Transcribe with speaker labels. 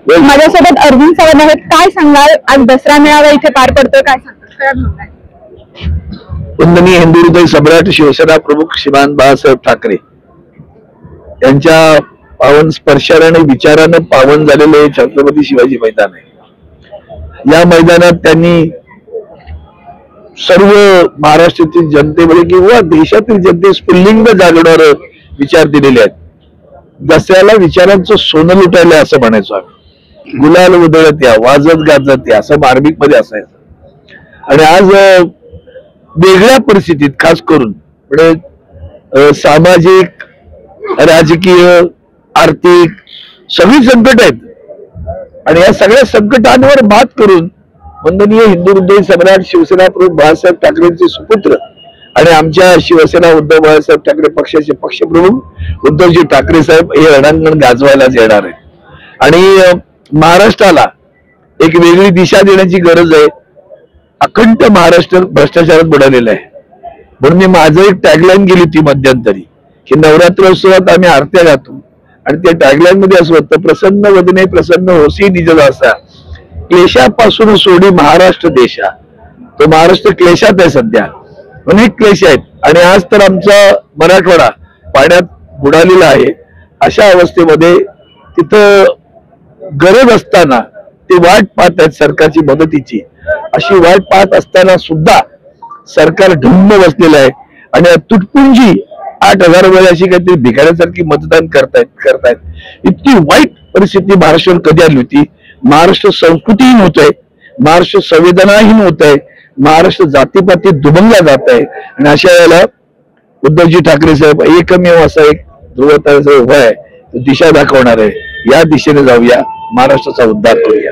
Speaker 1: माझ्यासोबत अरविंद सावंत आहेत. काय सांगाल, आज दसरा मेळावा इथे पार पडतोय, काय सांगाल?
Speaker 2: वंदनीय हिंदू हृदय सम्राट शिवसेना प्रमुख श्रीमान बाळासाहेब ठाकरे यांच्या पावन स्पर्शाने विचारानं पावन झालेले छत्रपती शिवाजी मैदान आहे. या मैदानात त्यांनी सर्व महाराष्ट्रातील जनतेमध्ये किंवा देशातील जनतेस पुल्लिंग जागवणारे विचार दिलेले आहेत. दसऱ्याला विचारांचं सोनं लुटायला असं म्हणायचो आम्ही. गुलाल उधळत या, वाजत गाजत या, असं मार्मिक मध्ये असायचं. आणि आज वेगळ्या परिस्थितीत खास करून म्हणजे सामाजिक, राजकीय, आर्थिक सगळी संकट आहेत. आणि या सगळ्या संकटांवर मात करून वंदनीय हिंदू हृदय सम्राट शिवसेना प्रमुख बाळासाहेब ठाकरेंचे सुपुत्र आणि आमच्या शिवसेना उद्धव बाळासाहेब ठाकरे पक्षाचे पक्षप्रमुख उद्धवजी ठाकरे साहेब हे रणांगण गाजवायलाच येणार आहे. आणि महाराष्ट्राला एक वेगळी दिशा देण्याची गरज आहे. अखंड महाराष्ट्र भ्रष्टाचारात बुडालेला आहे. म्हणून मी माझं एक टॅगलाईन गेली ती मध्यंतरी की नवरात्रोत्सवात आम्ही आरत्या गातो आणि त्या टॅगलाईन मध्ये असं होतं, प्रसन्न वदने प्रसन्न होसी निजदासा, क्लेशापासून सोडी महाराष्ट्र देशा. तो महाराष्ट्र क्लेशात आहे, सध्या अनेक क्लेश आहेत. आणि आज तर आमचा मराठवाडा पाण्यात बुडालेला आहे. अशा अवस्थेमध्ये तिथं गरज असताना ते वाट पाहत आहेत सरकारची मदतीची. अशी वाट पाहत असताना सुद्धा सरकार ढुंब बसलेलं आहे आणि तुटपुंजी 8,000 रुपये अशी काहीतरी भिकाऱ्यासारखी मतदान करतायत. इतकी वाईट परिस्थिती महाराष्ट्रावर कधी आली होती? महाराष्ट्र संस्कृतीहीन होत आहे, महाराष्ट्र संवेदनाहीन होत आहे, महाराष्ट्र जातीपाती दुभंगला जात आहे. आणि अशा वेळेला उद्धवजी ठाकरे साहेब एकमेव असा एक ध्रुवतारा उभा आहे, दिशा दाखवणार आहे. या दिशेने जाऊया, महाराष्ट्राचा उद्धार करूया.